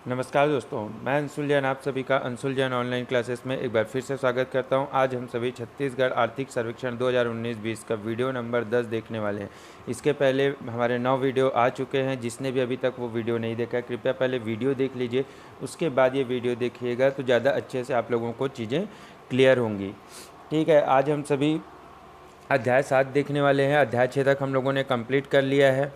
नमस्कार दोस्तों, मैं अंशुल जैन आप सभी का अंशुल जैन ऑनलाइन क्लासेस में एक बार फिर से स्वागत करता हूं। आज हम सभी छत्तीसगढ़ आर्थिक सर्वेक्षण 2019-20 का वीडियो नंबर 10 देखने वाले हैं। इसके पहले हमारे 9 वीडियो आ चुके हैं। जिसने भी अभी तक वो वीडियो नहीं देखा है, कृपया पहले वीडियो देख लीजिए, उसके बाद ये वीडियो देखिएगा तो ज़्यादा अच्छे से आप लोगों को चीज़ें क्लियर होंगी। ठीक है, आज हम सभी अध्याय 7 देखने वाले हैं। अध्याय 6 तक हम लोगों ने कंप्लीट कर लिया है।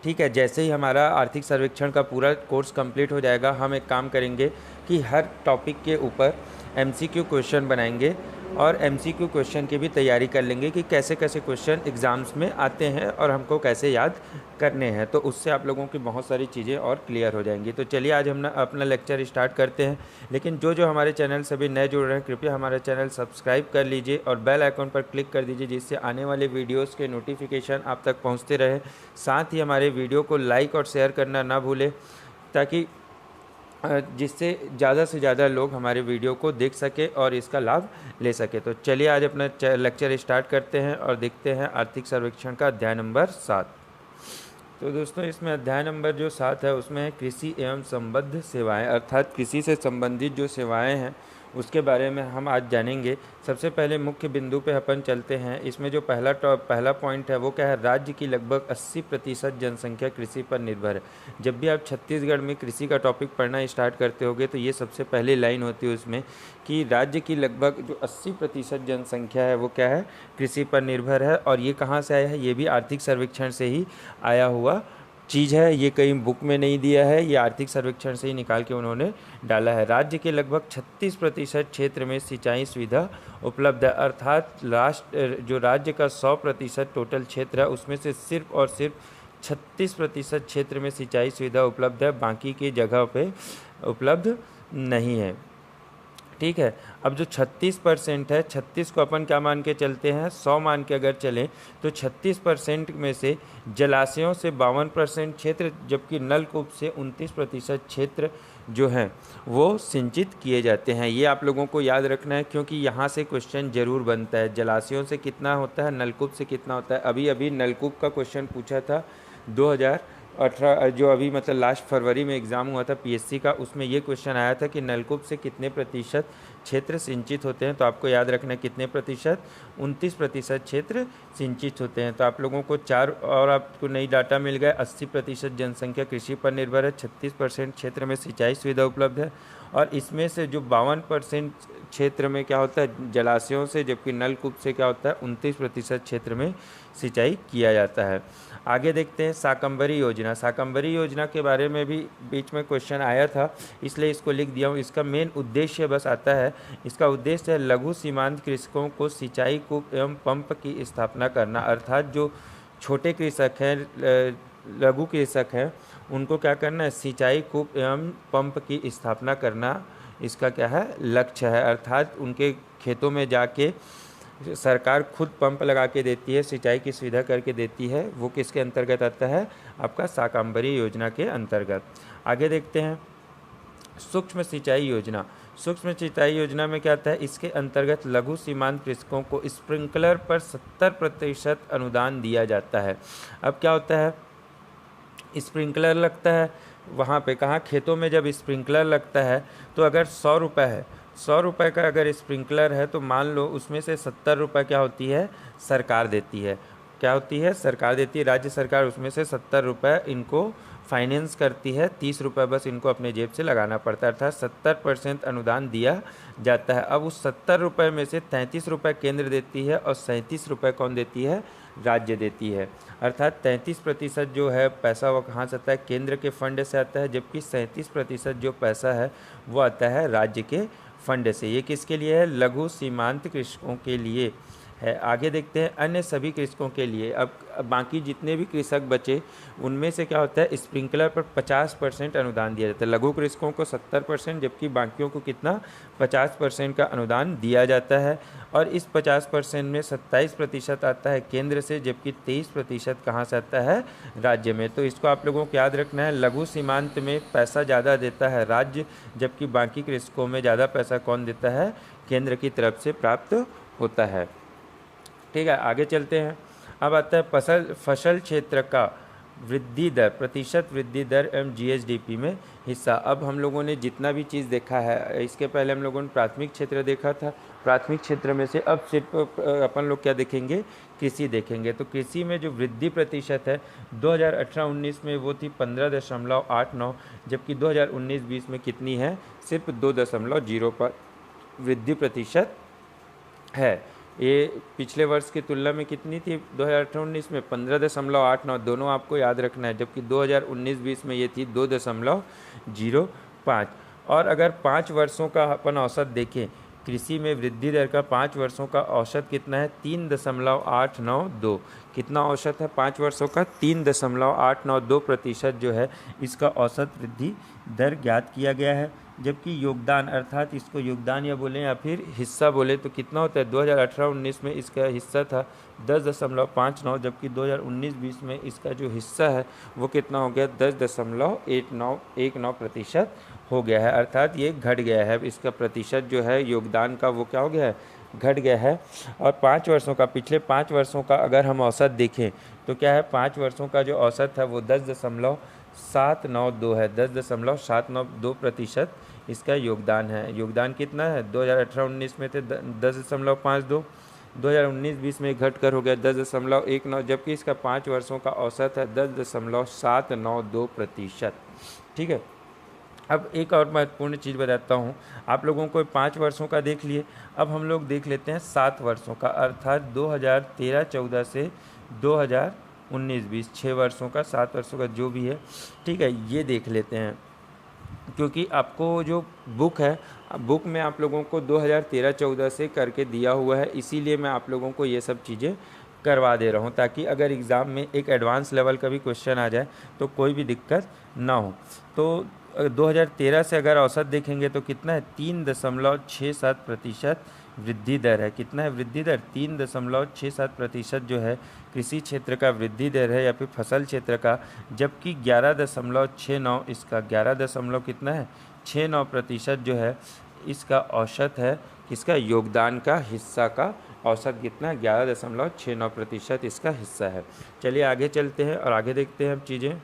ठीक है, जैसे ही हमारा आर्थिक सर्वेक्षण का पूरा कोर्स कंप्लीट हो जाएगा, हम एक काम करेंगे कि हर टॉपिक के ऊपर एमसीक्यू क्वेश्चन बनाएंगे और एमसीक्यू क्वेश्चन की भी तैयारी कर लेंगे कि कैसे कैसे क्वेश्चन एग्ज़ाम्स में आते हैं और हमको कैसे याद करने हैं। तो उससे आप लोगों की बहुत सारी चीज़ें और क्लियर हो जाएंगी। तो चलिए आज हम अपना लेक्चर स्टार्ट करते हैं। लेकिन जो हमारे चैनल से भी नए जुड़ रहे हैं, कृपया हमारा चैनल सब्सक्राइब कर लीजिए और बेल आइकन पर क्लिक कर दीजिए, जिससे आने वाले वीडियोज़ के नोटिफिकेशन आप तक पहुँचते रहे। साथ ही हमारे वीडियो को लाइक और शेयर करना ना भूलें, ताकि जिससे ज़्यादा से ज़्यादा लोग हमारे वीडियो को देख सके और इसका लाभ ले सके। तो चलिए आज अपना लेक्चर स्टार्ट करते हैं और देखते हैं आर्थिक सर्वेक्षण का अध्याय नंबर 7। तो दोस्तों, इसमें अध्याय नंबर जो 7 है उसमें कृषि एवं संबद्ध सेवाएं, अर्थात कृषि से संबंधित जो सेवाएं हैं उसके बारे में हम आज जानेंगे। सबसे पहले मुख्य बिंदु पे अपन चलते हैं। इसमें जो पहला पॉइंट है वो क्या है, राज्य की लगभग 80% जनसंख्या कृषि पर निर्भर है। जब भी आप छत्तीसगढ़ में कृषि का टॉपिक पढ़ना स्टार्ट करते होगे तो ये सबसे पहली लाइन होती है उसमें कि राज्य की लगभग जो 80% जनसंख्या है वो क्या है, कृषि पर निर्भर है। और ये कहाँ से आया है, ये भी आर्थिक सर्वेक्षण से ही आया हुआ चीज़ है। ये कहीं बुक में नहीं दिया है, ये आर्थिक सर्वेक्षण से ही निकाल के उन्होंने डाला है। राज्य के लगभग 36% क्षेत्र में सिंचाई सुविधा उपलब्ध है, अर्थात जो राज्य का 100% टोटल क्षेत्र है उसमें से सिर्फ और सिर्फ 36% क्षेत्र में सिंचाई सुविधा उपलब्ध है, बाकी की जगह पे उपलब्ध नहीं है। ठीक है, अब जो 36% है, 36 को अपन क्या मान के चलते हैं, 100 मान के अगर चलें तो 36% में से जलाशयों से 52% क्षेत्र, जबकि नलकूप से 29% क्षेत्र जो हैं वो सिंचित किए जाते हैं। ये आप लोगों को याद रखना है, क्योंकि यहाँ से क्वेश्चन ज़रूर बनता है। जलाशयों से कितना होता है, नलकूप से कितना होता है। अभी अभी नलकूप का क्वेश्चन पूछा था 2018, जो अभी मतलब लास्ट फरवरी में एग्ज़ाम हुआ था पीएससी का, उसमें ये क्वेश्चन आया था कि नलकूप से कितने प्रतिशत क्षेत्र सिंचित होते हैं। तो आपको याद रखना है कितने प्रतिशत, 29% क्षेत्र सिंचित होते हैं। तो आप लोगों को 4 और आपको नई डाटा मिल गया। 80% जनसंख्या कृषि पर निर्भर है, 36% क्षेत्र में सिंचाई सुविधा उपलब्ध है, और इसमें से जो 52% क्षेत्र में क्या होता है, जलाशयों से, जबकि नलकूप से क्या होता है, 29% क्षेत्र में सिंचाई किया जाता है। आगे देखते हैं शाकंभरी योजना। शाकंभरी योजना के बारे में भी बीच में क्वेश्चन आया था, इसलिए इसको लिख दिया हूँ। इसका मेन उद्देश्य बस आता है, इसका उद्देश्य है लघु सीमांत कृषकों को सिंचाई कूप एवं पंप की स्थापना करना, अर्थात जो छोटे कृषक हैं, लघु कृषक हैं, उनको क्या करना है, सिंचाई कूप एवं पंप की स्थापना करना इसका क्या है, लक्ष्य है। अर्थात उनके खेतों में जाके सरकार खुद पंप लगा के देती है, सिंचाई की सुविधा करके देती है। वो किसके अंतर्गत आता है, आपका शाकंभरी योजना के अंतर्गत। आगे देखते हैं सूक्ष्म सिंचाई योजना। सूक्ष्म सिंचाई योजना में क्या आता है, इसके अंतर्गत लघु सीमांत कृषकों को स्प्रिंकलर पर 70% अनुदान दिया जाता है। अब क्या होता है, स्प्रिंकलर लगता है वहाँ पे, कहाँ, खेतों में जब स्प्रिंकलर लगता है तो अगर 100 रुपये है, 100 रुपये का अगर स्प्रिंकलर है तो मान लो उसमें से 70 रुपये क्या होती है, सरकार देती है। क्या होती है, सरकार देती है, राज्य सरकार उसमें से 70 रुपये इनको फाइनेंस करती है, 30 रुपये बस इनको अपने जेब से लगाना पड़ता है, अर्थात 70% अनुदान दिया जाता है। अब उस 70 रुपये में से 33 रुपये केंद्र देती है और 37 रुपये कौन देती है, राज्य देती है। अर्थात 33% जो है पैसा वो कहाँ से आता है, केंद्र के फंड से आता है, जबकि 37% जो पैसा है वो आता है राज्य के फंड से। ये किसके लिए है, लघु सीमांत कृषकों के लिए है। आगे देखते हैं अन्य सभी कृषकों के लिए। अब बाकी जितने भी कृषक बचे उनमें से क्या होता है, स्प्रिंकलर पर 50% अनुदान दिया जाता है। लघु कृषकों को 70%, जबकि बाकियों को कितना, 50% का अनुदान दिया जाता है। और इस 50% में 27% आता है केंद्र से, जबकि 23% कहाँ से आता है, राज्य में। तो इसको आप लोगों को याद रखना है, लघु सीमांत में पैसा ज़्यादा देता है राज्य, जबकि बाकी कृषकों में ज़्यादा पैसा कौन देता है, केंद्र की तरफ से प्राप्त होता है। ठीक है, आगे चलते हैं। अब आता है फसल क्षेत्र का वृद्धि दर, प्रतिशत वृद्धि दर एवं जीएसडीपी में हिस्सा। अब हम लोगों ने जितना भी चीज़ देखा है, इसके पहले हम लोगों ने प्राथमिक क्षेत्र देखा था, प्राथमिक क्षेत्र में से अब सिर्फ अपन लोग क्या देखेंगे, कृषि देखेंगे। तो कृषि में जो वृद्धि प्रतिशत है 2018-19 में वो थी 15.89, जबकि 2019-20 में कितनी है, सिर्फ 2.0 पर वृद्धि प्रतिशत है। ये पिछले वर्ष की तुलना में कितनी थी, 2018-19 में 15.89, दोनों आपको याद रखना है, जबकि 2019-20 में ये थी 2.05। और अगर 5 वर्षों का अपन औसत देखें, कृषि में वृद्धि दर का 5 वर्षों का औसत कितना है, 3.892। कितना औसत है 5 वर्षों का, 3.892% जो है इसका औसत वृद्धि दर ज्ञात किया गया है। जबकि योगदान, अर्थात इसको योगदान या बोलें या फिर हिस्सा बोले तो कितना होता है, 2018-19 में इसका हिस्सा था 10.59, जबकि 2019-20 में इसका जो हिस्सा है वो कितना हो गया, 10.19% हो गया है। अर्थात ये घट गया है, इसका प्रतिशत जो है योगदान का वो क्या हो गया है, घट गया है। और 5 वर्षों का, पिछले 5 वर्षों का अगर हम औसत देखें तो क्या है, 5 वर्षों का जो औसत है वो 10.792 है, 10.792% इसका योगदान है। योगदान कितना है, 2018-19 में थे 10.52, 2019-20 में घट कर हो गया 10.19, जबकि इसका 5 वर्षों का औसत है 10.792%। ठीक है। अब एक और महत्वपूर्ण चीज़ बताता हूँ आप लोगों को, 5 वर्षों का देख लिए, अब हम लोग देख लेते हैं 7 वर्षों का, अर्थात 2013-14 से 2019-20, 6 वर्षों का, 7 वर्षों का जो भी है, ठीक है, ये देख लेते हैं। क्योंकि आपको जो बुक है, बुक में आप लोगों को 2013-14 से करके दिया हुआ है, इसीलिए मैं आप लोगों को ये सब चीज़ें करवा दे रहा हूँ, ताकि अगर एग्ज़ाम में एक एडवांस लेवल का भी क्वेश्चन आ जाए तो कोई भी दिक्कत ना हो। तो 2013 से अगर औसत देखेंगे तो कितना है, 3.67% वृद्धि दर है। कितना है वृद्धि दर, 3.67% जो है कृषि क्षेत्र का वृद्धि दर है या फिर फसल क्षेत्र का, जबकि 11.69 इसका 11 कितना है 69% जो है इसका औसत है, किसका, योगदान का, हिस्सा का औसत कितना है, 11.69% इसका हिस्सा है। चलिए आगे चलते हैं और आगे देखते हैं अब चीज़ें।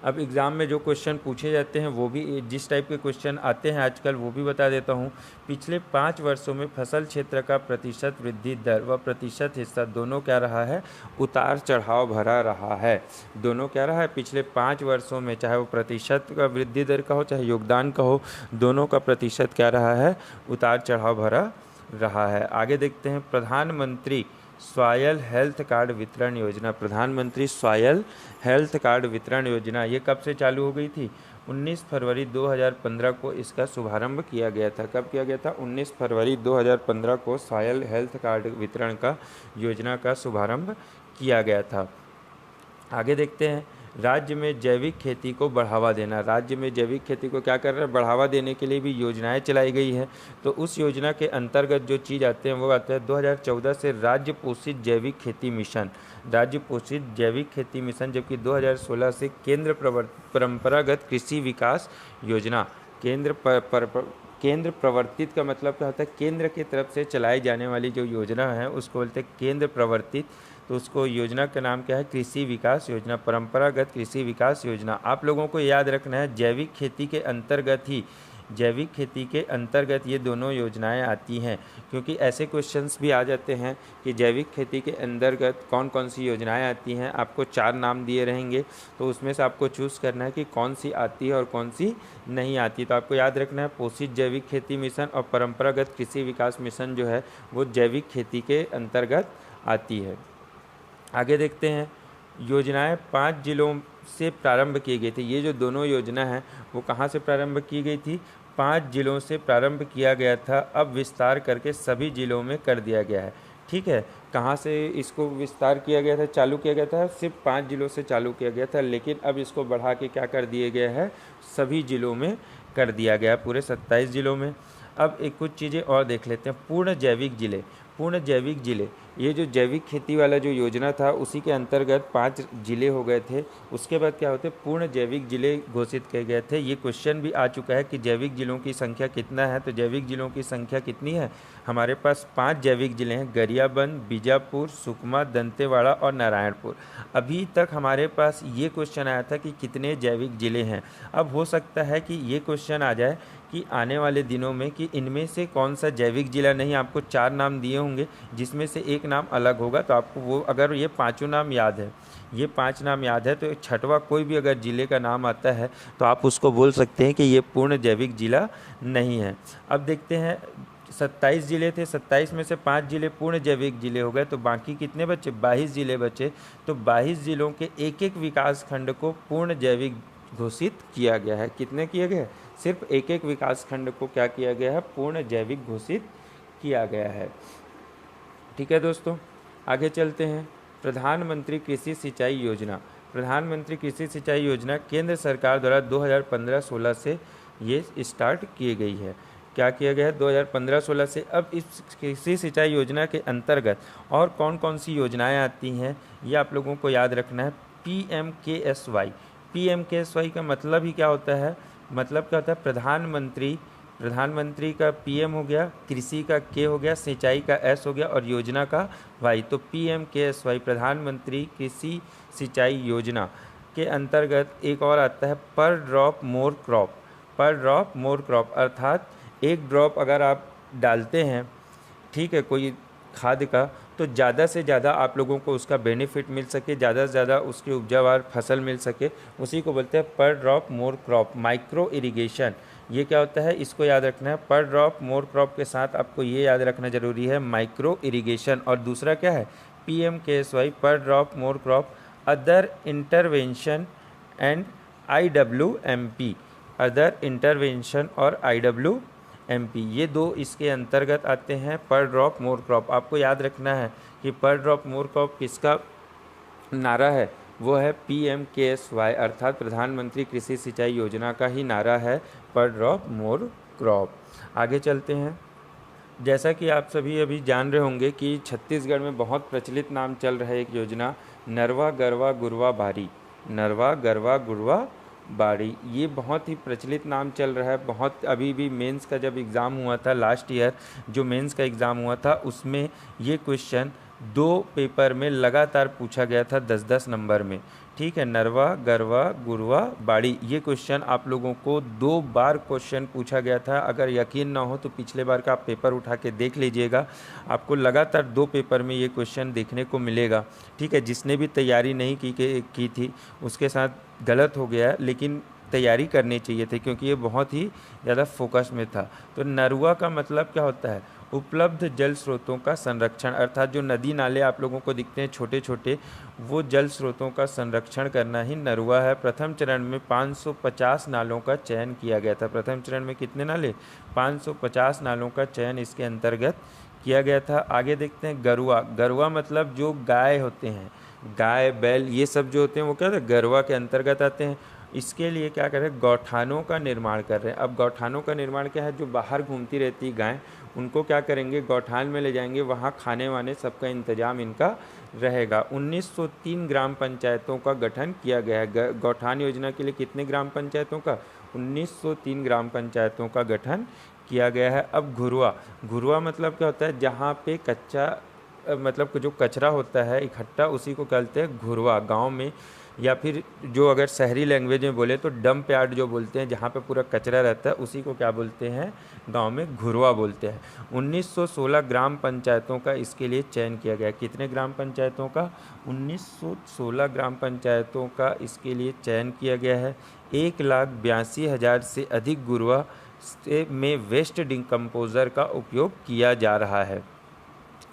अब एग्ज़ाम में जो क्वेश्चन पूछे जाते हैं वो भी, जिस टाइप के क्वेश्चन आते हैं आजकल वो भी बता देता हूँ। पिछले 5 वर्षों में फसल क्षेत्र का प्रतिशत वृद्धि दर व प्रतिशत हिस्सा दोनों क्या रहा है, उतार चढ़ाव भरा रहा है। दोनों क्या रहा है, पिछले 5 वर्षों में, चाहे वो प्रतिशत का वृद्धि दर का हो चाहे योगदान का हो, दोनों का प्रतिशत क्या रहा है, उतार चढ़ाव भरा रहा है। आगे देखते हैं, प्रधानमंत्री स्वायल हेल्थ कार्ड वितरण योजना। प्रधानमंत्री स्वायल हेल्थ कार्ड वितरण योजना ये कब से चालू हो गई थी, 19 फरवरी 2015 को इसका शुभारंभ किया गया था। कब किया गया था, 19 फरवरी 2015 को स्वायल हेल्थ कार्ड वितरण का योजना का शुभारंभ किया गया था। आगे देखते हैं, राज्य में जैविक खेती को बढ़ावा देना। राज्य में जैविक खेती को क्या कर रहा है, बढ़ावा देने के लिए भी योजनाएं चलाई गई है। तो उस योजना के अंतर्गत जो चीज़ आते हैं वो आते हैं 2014 से राज्य पोषित जैविक खेती मिशन, राज्य पोषित जैविक खेती मिशन, जबकि 2016 से केंद्र परंपरागत कृषि विकास योजना। केंद्र प्रवर्तित का मतलब क्या होता है, केंद्र की तरफ से चलाई जाने वाली जो योजना है उसको बोलते हैं केंद्र प्रवर्तित। तो उसको योजना का नाम क्या है, कृषि विकास योजना, परंपरागत कृषि विकास योजना। आप लोगों को याद रखना है जैविक खेती के अंतर्गत ही, जैविक खेती के अंतर्गत ये दोनों योजनाएं आती हैं, क्योंकि ऐसे क्वेश्चंस भी आ जाते हैं कि जैविक खेती के अंतर्गत कौन कौन सी योजनाएं आती हैं। आपको 4 नाम दिए रहेंगे, तो उसमें से आपको चूज़ करना है कि कौन सी आती है और कौन सी नहीं आती। तो आपको याद रखना है पोषित जैविक खेती मिशन और परंपरागत कृषि विकास मिशन जो है वो जैविक खेती के अंतर्गत आती है। आगे देखते हैं, योजनाएं 5 जिलों से प्रारंभ की गई थी। ये जो दोनों योजना हैं वो कहाँ से प्रारंभ की गई थी, 5 जिलों से प्रारंभ किया गया था, अब विस्तार करके सभी जिलों में कर दिया गया है। ठीक है, कहाँ से इसको विस्तार किया गया था, चालू किया गया था, सिर्फ 5 जिलों से चालू किया गया था, लेकिन अब इसको बढ़ा के क्या कर दिए गया है, सभी जिलों में कर दिया गया, पूरे 27 जिलों में। अब एक कुछ चीज़ें और देख लेते हैं, पूर्ण जैविक जिले। पूर्ण जैविक जिले ये जो जैविक खेती वाला जो योजना था उसी के अंतर्गत 5 जिले हो गए थे। उसके बाद क्या होते, पूर्ण जैविक जिले घोषित किए गए थे। ये क्वेश्चन भी आ चुका है कि जैविक जिलों की संख्या कितना है, तो जैविक जिलों की संख्या कितनी है, हमारे पास 5 जैविक जिले हैं, गरियाबंद, बीजापुर, सुकमा, दंतेवाड़ा और नारायणपुर। अभी तक हमारे पास ये क्वेश्चन आया था कि कितने जैविक जिले हैं। अब हो सकता है कि ये क्वेश्चन आ जाए कि आने वाले दिनों में कि इनमें से कौन सा जैविक जिला नहीं, आपको 4 नाम दिए होंगे जिसमें से एक नाम अलग होगा, तो आपको वो, अगर ये पाँचों नाम याद है, ये 5 नाम याद है, तो छठवां कोई भी अगर जिले का नाम आता है तो आप उसको बोल सकते हैं कि ये पूर्ण जैविक जिला नहीं है। अब देखते हैं, 27 जिले थे, 27 में से 5 जिले पूर्ण जैविक जिले हो गए, तो बाकी कितने बचे, 22 जिले बचे। तो 22 जिलों के एक एक विकास खंड को पूर्ण जैविक घोषित किया गया है। कितने किए गए, सिर्फ एक एक विकास खंड को क्या किया गया है, पूर्ण जैविक घोषित किया गया है। ठीक है दोस्तों, आगे चलते हैं। प्रधानमंत्री कृषि सिंचाई योजना, प्रधानमंत्री कृषि सिंचाई योजना केंद्र सरकार द्वारा 2015-16 से ये स्टार्ट की गई है। क्या किया गया है, 2015-16 से। अब इस कृषि सिंचाई योजना के अंतर्गत और कौन कौन सी योजनाएं आती हैं, ये आप लोगों को याद रखना है। PMKSY, PMKSY का मतलब ही क्या होता है, मतलब क्या होता है, प्रधानमंत्री, प्रधानमंत्री का PM हो गया, कृषि का K हो गया, सिंचाई का S हो गया और योजना का Y। तो PMKSY प्रधानमंत्री कृषि सिंचाई योजना के अंतर्गत एक और आता है पर ड्रॉप मोर क्रॉप, पर ड्रॉप मोर क्रॉप, अर्थात एक ड्रॉप अगर आप डालते हैं, ठीक है, कोई खाद का, तो ज़्यादा से ज़्यादा आप लोगों को उसका बेनिफिट मिल सके, ज़्यादा से ज़्यादा उसकी उपजावार फसल मिल सके, उसी को बोलते हैं पर drop more crop. Micro irrigation, ये क्या होता है, इसको याद रखना है। पर ड्रॉप मोर क्रॉप के साथ आपको ये याद रखना जरूरी है, माइक्रो इरिगेशन। और दूसरा क्या है, PMKSY पर drop more crop, other intervention and IWMP, other intervention और IWMP, ये दो इसके अंतर्गत आते हैं पर ड्रॉप मोर क्रॉप। आपको याद रखना है कि पर ड्रॉप मोर क्रॉप किसका नारा है, वो है PMKSY अर्थात प्रधानमंत्री कृषि सिंचाई योजना का ही नारा है, पर ड्रॉप मोर क्रॉप। आगे चलते हैं। जैसा कि आप सभी अभी जान रहे होंगे कि छत्तीसगढ़ में बहुत प्रचलित नाम चल रहा है एक योजना, नरवा गरवा गुरवा बाड़ी, नरवा गरवा गुरवा बाड़ी, ये बहुत ही प्रचलित नाम चल रहा है। बहुत अभी भी मेंस का जब एग्ज़ाम हुआ था लास्ट ईयर, जो मेंस का एग्ज़ाम हुआ था उसमें ये क्वेश्चन 2 पेपर में लगातार पूछा गया था 10-10 नंबर में। ठीक है, नरवा गरवा गुरवा बाड़ी, ये क्वेश्चन आप लोगों को 2 बार क्वेश्चन पूछा गया था। अगर यकीन ना हो तो पिछले बार का आप पेपर उठा के देख लीजिएगा, आपको लगातार 2 पेपर में ये क्वेश्चन देखने को मिलेगा। ठीक है, जिसने भी तैयारी नहीं की थी उसके साथ गलत हो गया, लेकिन तैयारी करनी चाहिए थी क्योंकि ये बहुत ही ज़्यादा फोकस में था। तो नरुआ का मतलब क्या होता है, उपलब्ध जल स्रोतों का संरक्षण, अर्थात जो नदी नाले आप लोगों को दिखते हैं छोटे छोटे, वो जल स्रोतों का संरक्षण करना ही नरुआ है। प्रथम चरण में 550 नालों का चयन किया गया था। प्रथम चरण में कितने नाले, 550 नालों का चयन इसके अंतर्गत किया गया था। आगे देखते हैं गरुआ, गरुआ मतलब जो गाय होते हैं, गाय बैल ये सब जो होते हैं वो क्या होता है, गरुआ के अंतर्गत आते हैं। इसके लिए क्या कर रहे हैं, गौठानों का निर्माण कर रहे हैं। अब गौठानों का निर्माण क्या है, जो बाहर घूमती रहती गाय उनको क्या करेंगे, गौठान में ले जाएंगे, वहाँ खाने वाने सबका इंतजाम इनका रहेगा। 1903 ग्राम पंचायतों का गठन किया गया है। गौठान योजना के लिए कितने ग्राम पंचायतों का, 1903 ग्राम पंचायतों का गठन किया गया है। अब घुरुआ, घुरुआ मतलब क्या होता है, जहाँ पे कच्चा मतलब जो कचरा होता है इकट्ठा, उसी को कहते हैं घुरुआ। गांव में या फिर जो अगर शहरी लैंग्वेज में बोले तो डंप यार्ड जो बोलते हैं, जहाँ पे पूरा कचरा रहता है, उसी को क्या बोलते हैं, गांव में घुरुआ बोलते हैं। 1916 ग्राम पंचायतों का इसके लिए चयन किया गया। कितने ग्राम पंचायतों का, 1916 ग्राम पंचायतों का इसके लिए चयन किया गया है। 1,82,000 से अधिक घुरुआ में वेस्ट डिकम्पोज़र का उपयोग किया जा रहा है।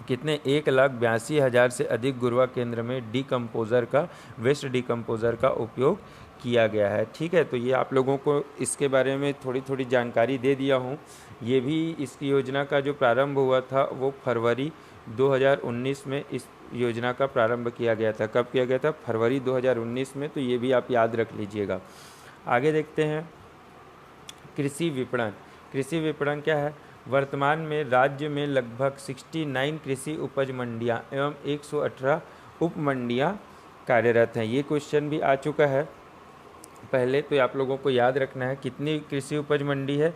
कितने, 1,82,000 से अधिक घुरुआ केंद्र में डिकम्पोज़र का, वेस्ट डिकम्पोज़र का उपयोग किया गया है। ठीक है, तो ये आप लोगों को इसके बारे में थोड़ी थोड़ी जानकारी दे दिया हूँ। ये भी इस योजना का जो प्रारंभ हुआ था वो फरवरी 2019 में इस योजना का प्रारंभ किया गया था। कब किया गया था, फरवरी 2019 में, तो ये भी आप याद रख लीजिएगा। आगे देखते हैं कृषि विपणन। कृषि विपणन क्या है, वर्तमान में राज्य में लगभग 69 कृषि उपज मंडियां एवं 118 उप मंडियां कार्यरत हैं। ये क्वेश्चन भी आ चुका है पहले, तो आप लोगों को याद रखना है कितनी कृषि उपज मंडी है,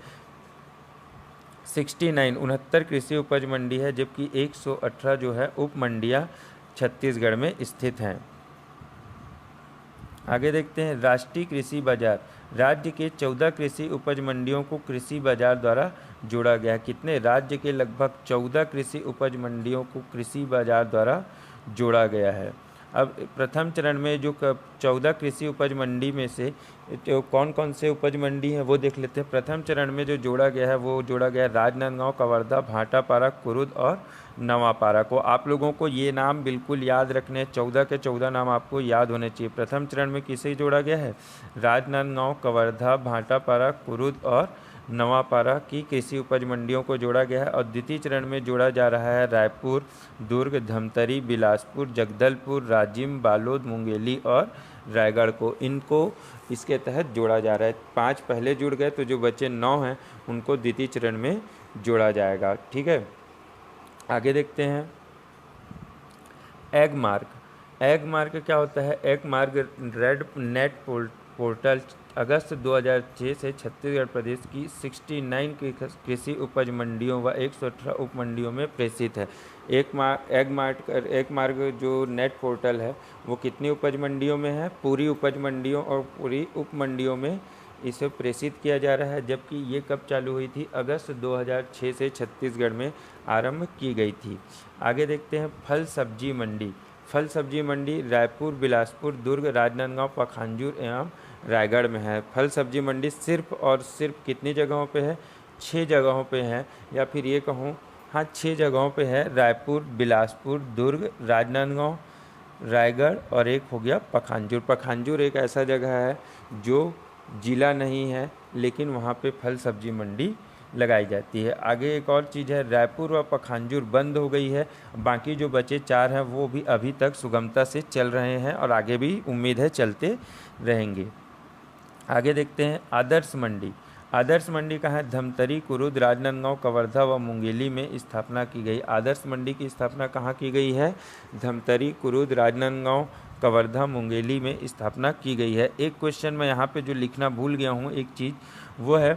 69 कृषि उपज मंडी है, जबकि 118 जो है उप मंडियां छत्तीसगढ़ में स्थित हैं। आगे देखते हैं राष्ट्रीय कृषि बाजार। राज्य के 14 कृषि उपज मंडियों को कृषि बाजार द्वारा जोड़ा गया है। कितने? राज्य के लगभग 14 कृषि उपज मंडियों को कृषि बाजार द्वारा जोड़ा गया है। अब प्रथम चरण में जो 14 कृषि उपज मंडी में से तो कौन कौन से उपज मंडी हैं वो देख लेते हैं। प्रथम चरण में जो जोड़ा गया है वो जोड़ा गया है राजनांदगांव, कवर्धा, भाटापारा, कुरुद और नवापारा को। आप लोगों को ये नाम बिल्कुल याद रखने, 14 के 14 नाम आपको याद होने चाहिए। प्रथम चरण में किसे जोड़ा गया है? राजनांदगांव, कवर्धा, भाटापारा, कुरुद और नवापारा की कृषि उपज मंडियों को जोड़ा गया है। और द्वितीय चरण में जोड़ा जा रहा है रायपुर, दुर्ग, धमतरी, बिलासपुर, जगदलपुर, राजिम, बालोद, मुंगेली और रायगढ़ को। इनको इसके तहत जोड़ा जा रहा है। 5 पहले जुड़ गए तो जो बचे 9 हैं उनको द्वितीय चरण में जोड़ा जाएगा। ठीक है, आगे देखते हैं एग मार्क। एग मार्क क्या होता है? एग मार्क रेड नेट पोर्टल अगस्त 2006 से छत्तीसगढ़ प्रदेश की 69 की कृषि उपज मंडियों व 118 उप मंडियों में प्रेषित है। एग मार्क जो नेट पोर्टल है वो कितनी उपज मंडियों में है? पूरी उपज मंडियों और पूरी उप मंडियों में इसे प्रेषित किया जा रहा है। जबकि ये कब चालू हुई थी? अगस्त 2006 से छत्तीसगढ़ में आरंभ की गई थी। आगे देखते हैं फल सब्जी मंडी। फल सब्जी मंडी रायपुर, बिलासपुर, दुर्ग, राजनांदगांव, पखांजूर एवं रायगढ़ में है। फल सब्जी मंडी सिर्फ और सिर्फ कितनी जगहों पे है? 6 जगहों पे है, या फिर ये कहूँ हाँ 6 जगहों पे है। रायपुर, बिलासपुर, दुर्ग, राजनांदगांव, रायगढ़ और एक हो गया पखांजूर। पखांजूर एक ऐसा जगह है जो जिला नहीं है लेकिन वहाँ पे फल सब्जी मंडी लगाई जाती है। आगे एक और चीज़ है, रायपुर व पखांजूर बंद हो गई है, बाकी जो बचे 4 हैं वो भी अभी तक सुगमता से चल रहे हैं और आगे भी उम्मीद है चलते रहेंगे। आगे देखते हैं आदर्श मंडी। आदर्श मंडी कहाँ है? धमतरी, कुरुद, राजनांदगांव, कवर्धा व मुंगेली में स्थापना की गई। आदर्श मंडी की स्थापना कहाँ की गई है? धमतरी, कुरुद, राजनांदगांव, कवर्धा, मुंगेली में स्थापना की गई है। एक क्वेश्चन मैं यहाँ पे जो लिखना भूल गया हूँ एक चीज़, वो है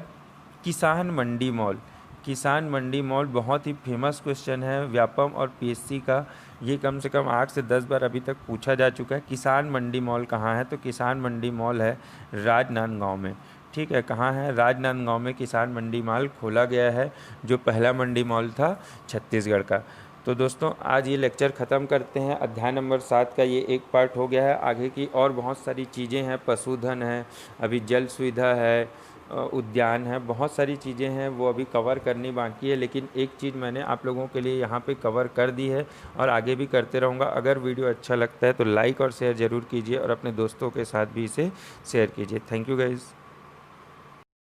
किसान मंडी मॉल। किसान मंडी मॉल बहुत ही फेमस क्वेश्चन है व्यापम और पीएससी का। ये कम से कम 8 से 10 बार अभी तक पूछा जा चुका है। किसान मंडी मॉल कहाँ है? तो किसान मंडी मॉल है राजनांदगांव में। ठीक है, कहाँ है? राजनांदगांव में किसान मंडी मॉल खोला गया है, जो पहला मंडी मॉल था छत्तीसगढ़ का। तो दोस्तों आज ये लेक्चर ख़त्म करते हैं। अध्याय नंबर 7 का ये एक पार्ट हो गया है। आगे की और बहुत सारी चीज़ें हैं, पशुधन है, अभी जल सुविधा है, उद्यान है, बहुत सारी चीज़ें हैं वो अभी कवर करनी बाकी है। लेकिन एक चीज़ मैंने आप लोगों के लिए यहाँ पे कवर कर दी है और आगे भी करते रहूँगा। अगर वीडियो अच्छा लगता है तो लाइक और शेयर ज़रूर कीजिए और अपने दोस्तों के साथ भी इसे शेयर कीजिए। Thank you guys.